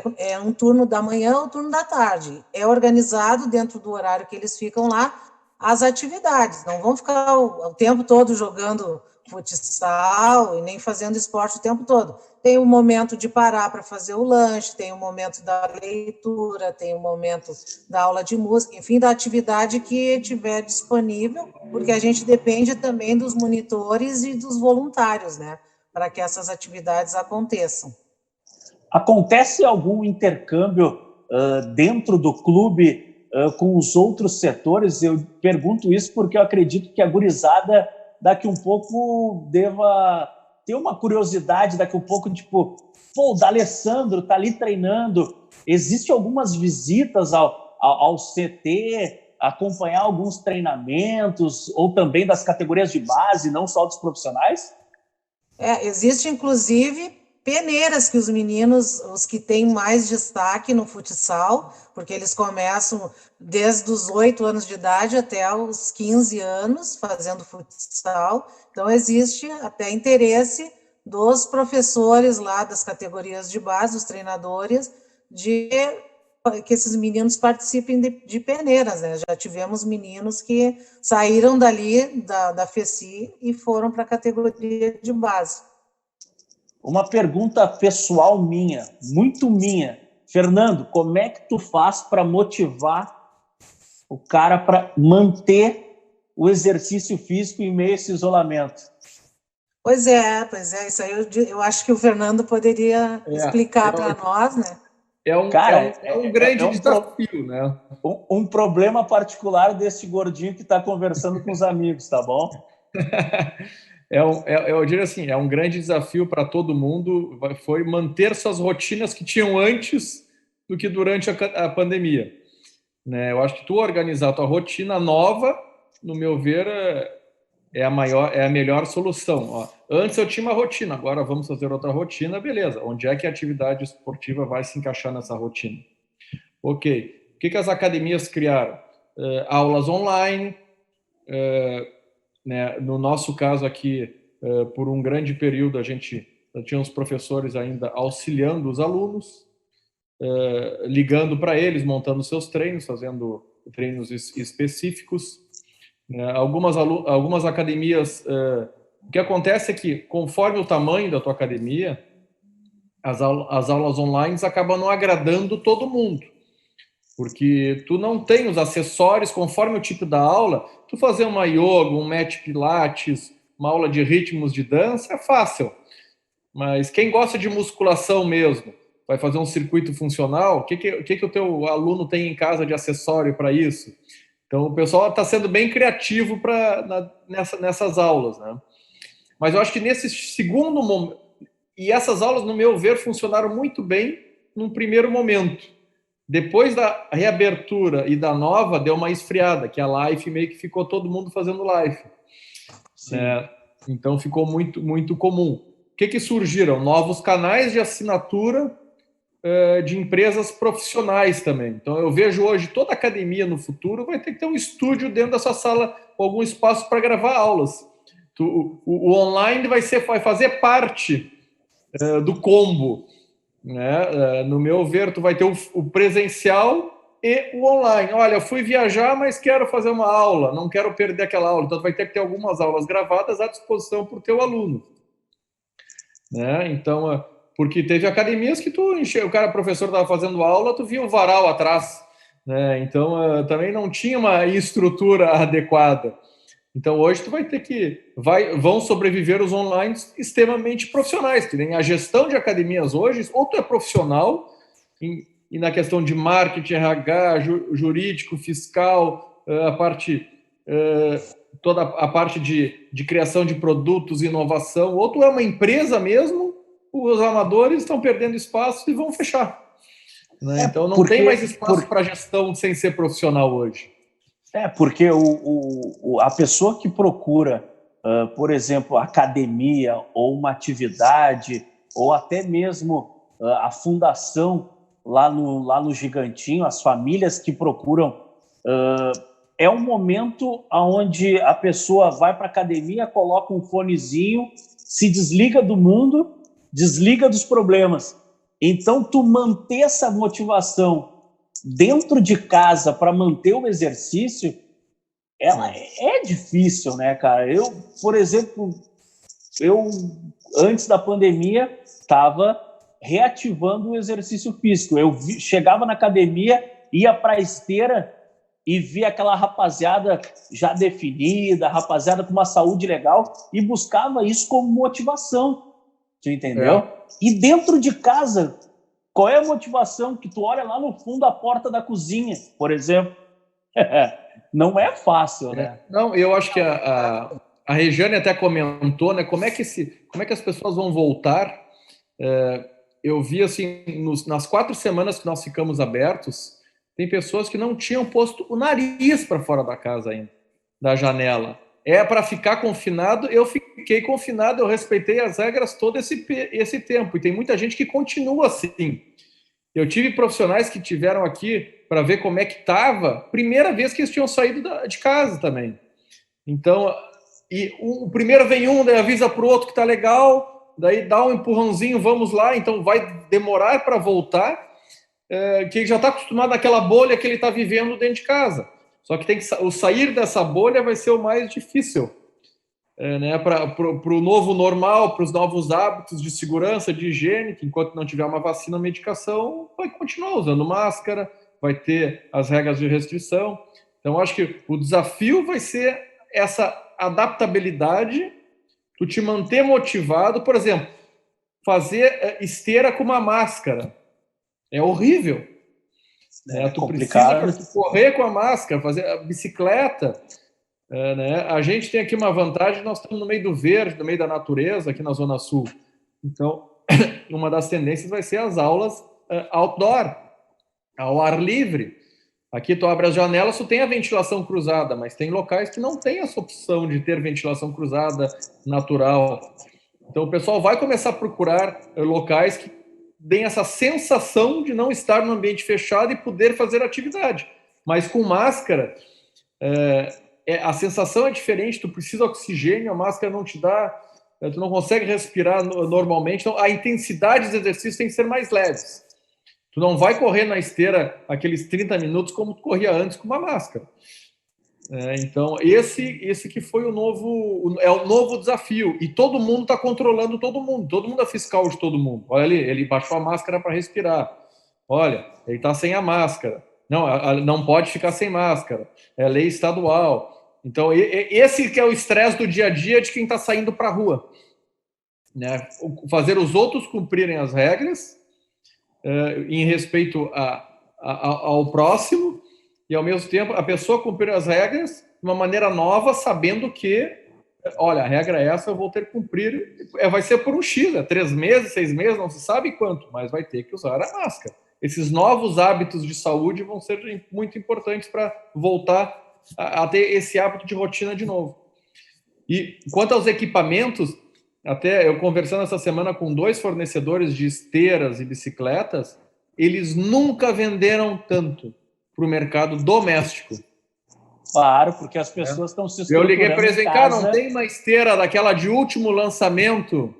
um turno da manhã ou um turno da tarde. É organizado dentro do horário que eles ficam lá as atividades, não vão ficar o tempo todo jogando futsal e nem fazendo esporte o tempo todo. Tem um momento de parar para fazer o lanche, tem um momento da leitura, tem um momento da aula de música, enfim, da atividade que tiver disponível, porque a gente depende também dos monitores e dos voluntários, né, para que essas atividades aconteçam. Acontece algum intercâmbio dentro do clube com os outros setores? Eu pergunto isso porque eu acredito que a gurizada daqui um pouco deva ter uma curiosidade, daqui um pouco, tipo, o D'Alessandro tá ali treinando. Existem algumas visitas ao CT, acompanhar alguns treinamentos, ou também das categorias de base, não só dos profissionais? Existe, inclusive, peneiras que os meninos, os que têm mais destaque no futsal, porque eles começam desde os 8 anos de idade até os 15 anos fazendo futsal. Então, existe até interesse dos professores lá das categorias de base, dos treinadores, de que esses meninos participem de peneiras, né? Já tivemos meninos que saíram dali da FECI e foram para a categoria de base. Uma pergunta pessoal minha, muito minha. Fernando, como é que tu faz para motivar o cara para manter o exercício físico em meio a esse isolamento? Pois é, isso aí eu acho que o Fernando poderia explicar para nós, né? É um grande desafio, né? Um problema particular desse gordinho que está conversando com os amigos, tá bom? Eu diria assim, é um grande desafio para todo mundo, foi manter suas rotinas que tinham antes do que durante a pandemia. Né? Eu acho que tu organizar a tua rotina nova, no meu ver, é a melhor solução. Ó, antes eu tinha uma rotina, agora vamos fazer outra rotina, beleza. Onde é que a atividade esportiva vai se encaixar nessa rotina? Ok. O que as academias criaram? Aulas online, né? No nosso caso aqui, por um grande período, a gente tinha os professores ainda auxiliando os alunos, ligando para eles, montando seus treinos, fazendo treinos específicos. Algumas academias, o que acontece é que, conforme o tamanho da tua academia, as aulas online acabam não agradando todo mundo, porque tu não tem os acessórios conforme o tipo da aula. Tu fazer uma yoga, um mat pilates, uma aula de ritmos de dança é fácil, mas quem gosta de musculação mesmo, vai fazer um circuito funcional, o que o teu aluno tem em casa de acessório para isso? Então, o pessoal está sendo bem criativo nessas aulas, né? Mas eu acho que nesse segundo momento, e essas aulas, no meu ver, funcionaram muito bem num primeiro momento. Depois da reabertura e da nova, deu uma esfriada, que a live meio que ficou todo mundo fazendo live. Então, ficou muito, muito comum. O que surgiram? Novos canais de assinatura de empresas profissionais também. Então, eu vejo hoje toda academia no futuro vai ter que ter um estúdio dentro da sua sala, algum espaço para gravar aulas. O online vai fazer parte do combo, né? No meu ver, tu vai ter o presencial e o online. Olha, eu fui viajar, mas quero fazer uma aula, não quero perder aquela aula. Então, tu vai ter que ter algumas aulas gravadas à disposição para o teu aluno, né? Então, porque teve academias que o professor estava fazendo aula, tu via o varal atrás, né? Então, também não tinha uma estrutura adequada. Então, hoje tu vai ter que... vão sobreviver os online extremamente profissionais, que nem a gestão de academias hoje, ou tu é profissional, e na questão de marketing, RH, jurídico, fiscal, toda a parte de criação de produtos, inovação, ou tu é uma empresa mesmo, os amadores estão perdendo espaço e vão fechar. Né? Então, não tem mais espaço para gestão sem ser profissional hoje. Porque a pessoa que procura, por exemplo, academia ou uma atividade, ou até mesmo a fundação lá no Gigantinho, as famílias que procuram, é um momento onde a pessoa vai para a academia, coloca um fonezinho, se desliga do mundo, desliga dos problemas. Então, tu manter essa motivação dentro de casa para manter o exercício, ela é difícil, né, cara? Eu, por exemplo, antes da pandemia, estava reativando o exercício físico. Eu chegava na academia, ia para a esteira e via aquela rapaziada já definida, rapaziada com uma saúde legal, e buscava isso como motivação. Tu entendeu? E dentro de casa, qual é a motivação que tu olha lá no fundo da porta da cozinha, por exemplo? Não é fácil, né? Não, eu acho que a Regiane até comentou, né? Como é que as pessoas vão voltar? Eu vi assim, nas 4 semanas que nós ficamos abertos, tem pessoas que não tinham posto o nariz para fora da casa ainda, da janela. Para ficar confinado, eu fiquei confinado, eu respeitei as regras todo esse tempo, e tem muita gente que continua assim. Eu tive profissionais que tiveram aqui para ver como é que estava, primeira vez que eles tinham saído de casa também. Então, o primeiro vem daí avisa para o outro que está legal, daí dá um empurrãozinho, vamos lá, então vai demorar para voltar, que ele já está acostumado àquela bolha que ele está vivendo dentro de casa. Só que o sair dessa bolha vai ser o mais difícil, né? Para o novo normal, para os novos hábitos de segurança, de higiene, que enquanto não tiver uma vacina ou medicação, vai continuar usando máscara, vai ter as regras de restrição. Então, acho que o desafio vai ser essa adaptabilidade, tu te manter motivado. Por exemplo, fazer esteira com uma máscara é horrível. Tu complicado. precisa correr com a máscara, fazer a bicicleta. Né? A gente tem aqui uma vantagem, nós estamos no meio do verde, no meio da natureza, aqui na Zona Sul. Então, uma das tendências vai ser as aulas outdoor, ao ar livre. Aqui tu abre as janelas, tu tem a ventilação cruzada, mas tem locais que não tem essa opção de ter ventilação cruzada natural. Então o pessoal vai começar a procurar locais que deem essa sensação de não estar no ambiente fechado e poder fazer atividade. Mas com máscara, a sensação é diferente, tu precisa de oxigênio, a máscara não te dá, tu não consegue respirar normalmente, então a intensidade dos exercícios tem que ser mais leves. Tu não vai correr na esteira aqueles 30 minutos como tu corria antes com uma máscara. Então, esse que foi o novo desafio. E todo mundo está controlando todo mundo é fiscal de todo mundo. Olha ali, ele baixou a máscara para respirar. Olha, ele está sem a máscara. Não pode ficar sem máscara. É lei estadual. Então, esse que é o estresse do dia a dia de quem está saindo para a rua. Né? Fazer os outros cumprirem as regras, em respeito ao próximo, e ao mesmo tempo a pessoa cumprir as regras de uma maneira nova, sabendo que, olha, a regra é essa, eu vou ter que cumprir, vai ser por um X, 3 meses, 6 meses, não se sabe quanto, mas vai ter que usar a máscara. Esses novos hábitos de saúde vão ser muito importantes para voltar a ter esse hábito de rotina de novo. E quanto aos equipamentos, até eu conversando essa semana com 2 fornecedores de esteiras e bicicletas, eles nunca venderam tanto para o mercado doméstico. Claro, porque as pessoas estão se estruturando. Eu liguei para eles, não tem uma esteira daquela de último lançamento,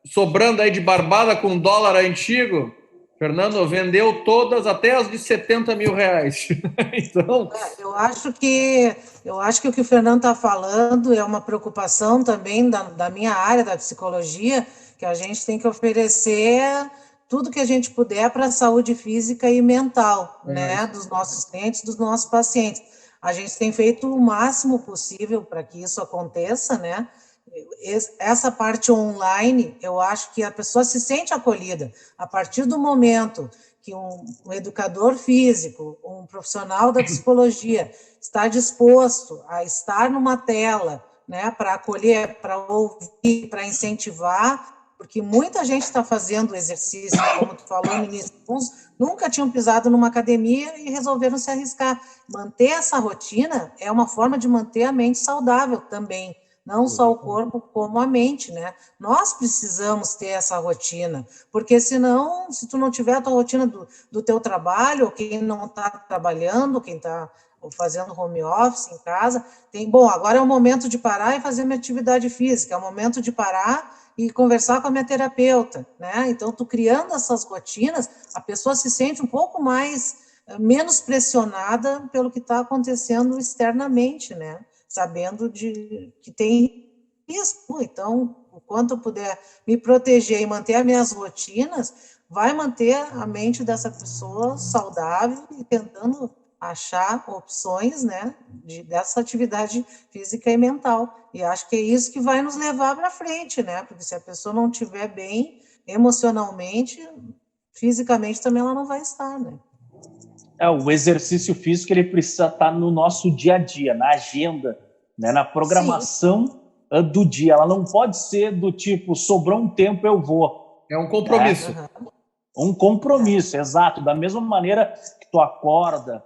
sobrando aí de barbada com dólar antigo? Fernando, vendeu todas, até as de 70 mil reais. Então... Eu acho que o que o Fernando está falando é uma preocupação também da minha área, da psicologia, que a gente tem que oferecer tudo que a gente puder para a saúde física e mental, né, dos nossos clientes, dos nossos pacientes. A gente tem feito o máximo possível para que isso aconteça, né? Essa parte online, eu acho que a pessoa se sente acolhida a partir do momento que um educador físico, um profissional da psicologia está disposto a estar numa tela, né, para acolher, para ouvir, para incentivar, porque muita gente está fazendo exercício, como tu falou no início, uns nunca tinham pisado numa academia e resolveram se arriscar. Manter essa rotina é uma forma de manter a mente saudável também, não só o corpo, como a mente, né? Nós precisamos ter essa rotina, porque senão, se tu não tiver a tua rotina do teu trabalho, ou quem não está trabalhando, quem está fazendo home office em casa, agora é o momento de parar e fazer minha atividade física, é o momento de parar e conversar com a minha terapeuta, né? Então, tu criando essas rotinas, a pessoa se sente um pouco menos pressionada pelo que está acontecendo externamente, né? Sabendo que tem risco. Então, o quanto eu puder me proteger e manter as minhas rotinas, vai manter a mente dessa pessoa saudável e tentando achar opções, né, dessa atividade física e mental. E acho que é isso que vai nos levar para frente, né? Porque se a pessoa não estiver bem emocionalmente, fisicamente também ela não vai estar, né? O exercício físico ele precisa estar no nosso dia a dia, na agenda, né, na programação do dia. Ela não pode ser do tipo, sobrou um tempo, eu vou. É um compromisso. Um compromisso, exato. Da mesma maneira que tu acorda,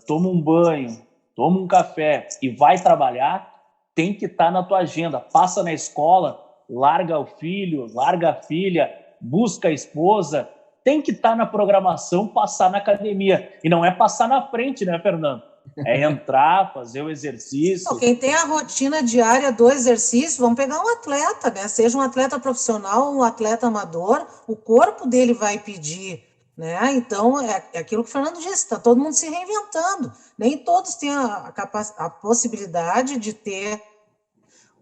toma um banho, toma um café e vai trabalhar, tem que estar na tua agenda. Passa na escola, larga o filho, larga a filha, busca a esposa, tem que estar na programação, passar na academia. E não é passar na frente, né, Fernando? É entrar, fazer o exercício. Quem tem a rotina diária do exercício, vamos pegar um atleta, né? Seja um atleta profissional, um atleta amador, o corpo dele vai pedir, né? Então, é aquilo que o Fernando disse, está todo mundo se reinventando. Nem todos têm a possibilidade de ter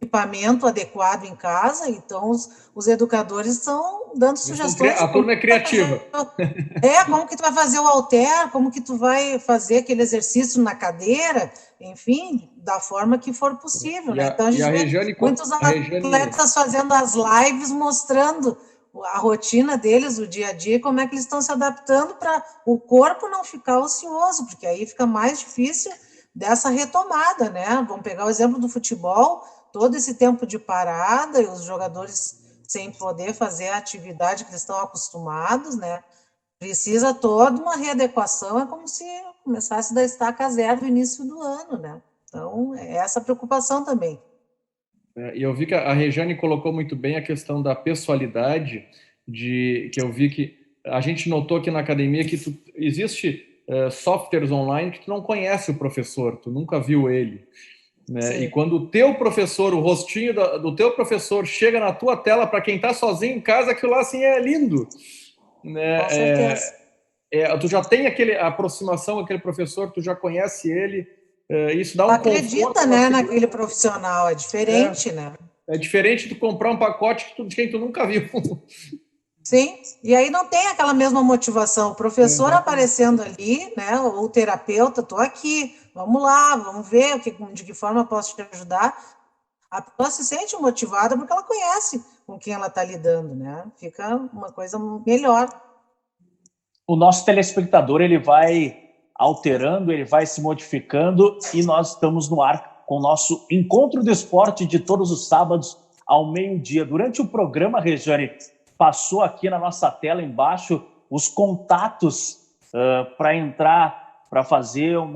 equipamento adequado em casa, então os educadores estão dando sugestões. A turma é criativa. Como que tu vai fazer o halter, como que tu vai fazer aquele exercício na cadeira, enfim, da forma que for possível, né? Então a gente vê muitos atletas fazendo as lives mostrando a rotina deles, o dia a dia, como é que eles estão se adaptando para o corpo não ficar ocioso, porque aí fica mais difícil dessa retomada, né? Vamos pegar o exemplo do futebol, todo esse tempo de parada e os jogadores sem poder fazer a atividade que eles estão acostumados, né? Precisa toda uma readequação, é como se começasse da estaca zero no início do ano, né? Então, é essa preocupação também. E eu vi que a Regiane colocou muito bem a questão da pessoalidade, que eu vi que a gente notou aqui na academia que existe softwares online que tu não conhece o professor, tu nunca viu ele. Né? E quando o teu professor, o rostinho do teu professor chega na tua tela, para quem está sozinho em casa, aquilo lá assim é lindo. Né? Com certeza. Tu já tem a aproximação com aquele professor, tu já conhece ele, isso dá um conforto. Acredita, né, naquele profissional, é diferente, né? É diferente de comprar um pacote de quem tu nunca viu. Sim, e aí não tem aquela mesma motivação. O professor aparecendo ali, né, ou o terapeuta, estou aqui, vamos lá, vamos ver de que forma eu posso te ajudar. A pessoa se sente motivada porque ela conhece com quem ela está lidando, né? Fica uma coisa melhor. O nosso telespectador, ele vai alterando, ele vai se modificando e nós estamos no ar com o nosso Encontro do Esporte de todos os sábados ao meio-dia. Durante o programa, Regiane, passou aqui na nossa tela embaixo os contatos para entrar, para fazer um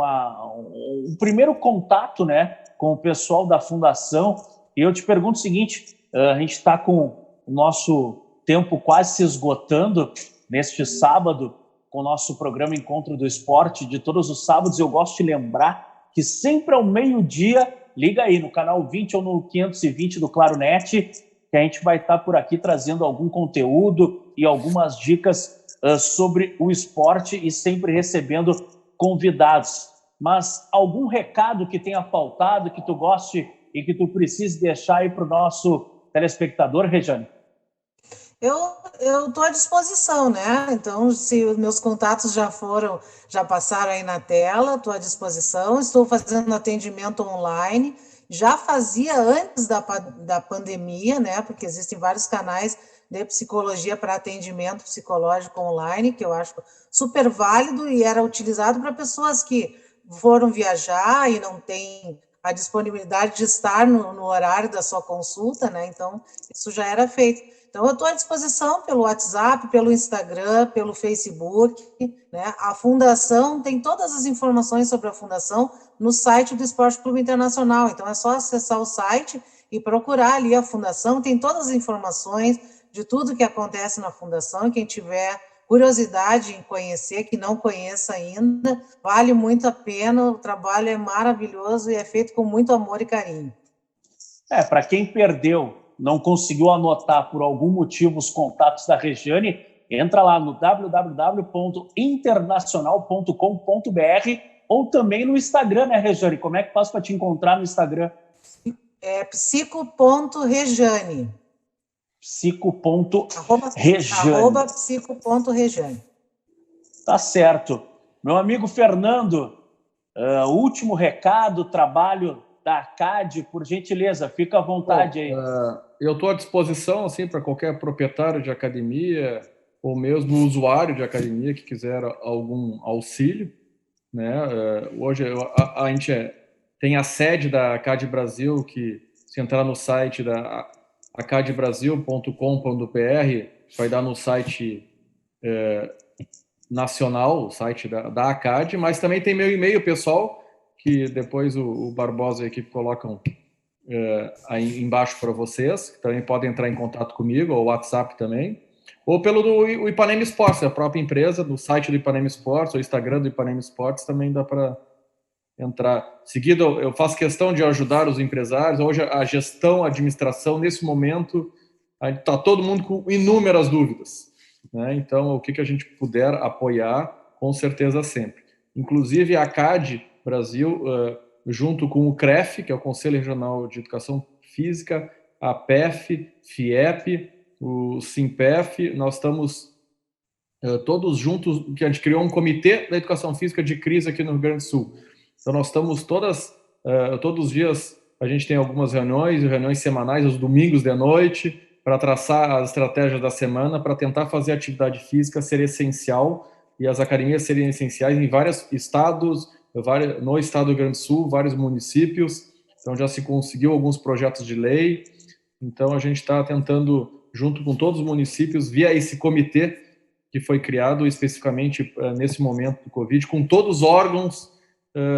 primeiro contato, né, com o pessoal da Fundação. E eu te pergunto o seguinte, a gente está com o nosso tempo quase se esgotando neste sábado, com o nosso programa Encontro do Esporte de todos os sábados. Eu gosto de lembrar que sempre ao meio-dia, liga aí no canal 20 ou no 520 do Claro Net, que a gente vai estar por aqui trazendo algum conteúdo e algumas dicas sobre o esporte e sempre recebendo convidados. Mas algum recado que tenha faltado, que tu goste e que tu precise deixar aí para o nosso telespectador, Regiane? Eu estou à disposição, né? Então, se os meus contatos já passaram aí na tela, estou à disposição. Estou fazendo atendimento online. Já fazia antes da pandemia, né? Porque existem vários canais de psicologia para atendimento psicológico online, que eu acho super válido e era utilizado para pessoas que foram viajar e não têm a disponibilidade de estar no horário da sua consulta, né? Então, isso já era feito. Então, eu estou à disposição pelo WhatsApp, pelo Instagram, pelo Facebook, né? A Fundação tem todas as informações sobre a Fundação no site do Esporte Clube Internacional. Então, é só acessar o site e procurar ali a Fundação. Tem todas as informações de tudo que acontece na Fundação. E quem tiver curiosidade em conhecer, que não conheça ainda, vale muito a pena. O trabalho é maravilhoso e é feito com muito amor e carinho. Para quem perdeu, não conseguiu anotar por algum motivo os contatos da Regiane, entra lá no www.internacional.com.br ou também no Instagram, né, Regiane? Como é que faz para te encontrar no Instagram? É psico.regiane. Psico.regiane. Psico.regiane. Tá certo. Meu amigo Fernando, último recado, trabalho da ACAD, por gentileza, fica à vontade aí. Eu estou à disposição assim, para qualquer proprietário de academia ou mesmo usuário de academia que quiser algum auxílio. Né? Hoje a gente tem a sede da ACAD Brasil, que se entrar no site da acadbrasil.com.br, vai dar no site nacional, o site da ACAD, mas também tem meu e-mail pessoal, que depois o Barbosa e a equipe colocam aí embaixo para vocês, que também podem entrar em contato comigo, ou WhatsApp também, ou pelo do Ipanema Esportes, a própria empresa, do site do Ipanema Esportes, ou Instagram do Ipanema Esportes, também dá para entrar. Seguido, eu faço questão de ajudar os empresários. Hoje a gestão, a administração, nesse momento, está todo mundo com inúmeras dúvidas, né? Então, o que a gente puder apoiar, com certeza sempre. Inclusive, a ACAD Brasil, junto com o CREF, que é o Conselho Regional de Educação Física, a PEF, FIEP, o SIMPEF, nós estamos todos juntos, que a gente criou um comitê da educação física de crise aqui no Rio Grande do Sul. Então nós estamos todos os dias, a gente tem algumas reuniões semanais, os domingos de noite, para traçar as estratégias da semana, para tentar fazer a atividade física ser essencial e as academias serem essenciais em vários estados, no estado do Rio Grande do Sul, vários municípios. Então já se conseguiu alguns projetos de lei. Então a gente está tentando, junto com todos os municípios, via esse comitê que foi criado especificamente nesse momento do Covid, com todos os órgãos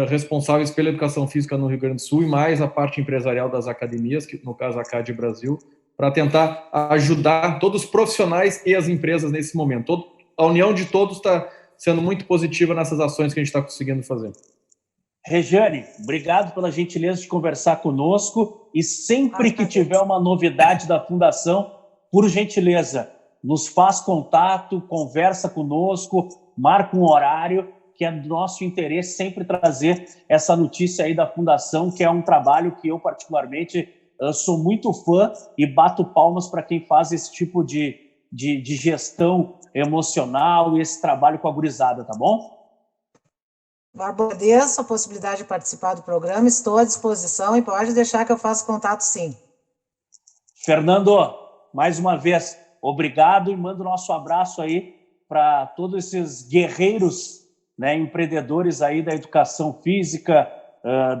responsáveis pela educação física no Rio Grande do Sul e mais a parte empresarial das academias, que no caso a CAD Brasil, para tentar ajudar todos os profissionais e as empresas nesse momento. A união de todos está sendo muito positiva nessas ações que a gente está conseguindo fazer. Regiane, obrigado pela gentileza de conversar conosco e sempre que tiver uma novidade da Fundação, por gentileza, nos faz contato, conversa conosco, marca um horário, que é do nosso interesse sempre trazer essa notícia aí da Fundação, que é um trabalho que eu particularmente sou muito fã e bato palmas para quem faz esse tipo de gestão emocional e esse trabalho com a gurizada, tá bom? Agradeço a possibilidade de participar do programa, estou à disposição e pode deixar que eu faça contato sim. Fernando, mais uma vez, obrigado e mando nosso abraço aí para todos esses guerreiros, né, empreendedores aí da educação física,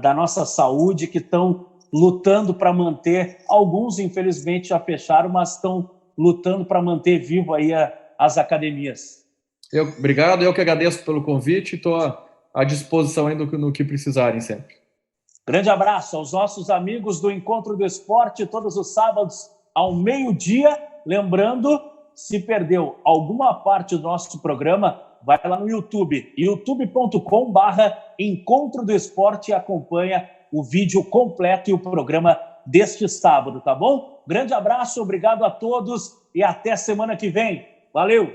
da nossa saúde, que estão lutando para manter, alguns infelizmente já fecharam, mas estão lutando para manter vivo aí as academias. Obrigado, eu que agradeço pelo convite e estou à disposição aí no que precisarem sempre. Grande abraço aos nossos amigos do Encontro do Esporte, todos os sábados ao meio-dia. Lembrando, se perdeu alguma parte do nosso programa, vai lá no YouTube, youtube.com/Encontro do Esporte e acompanha o vídeo completo e o programa deste sábado, tá bom? Grande abraço, obrigado a todos e até semana que vem. Valeu!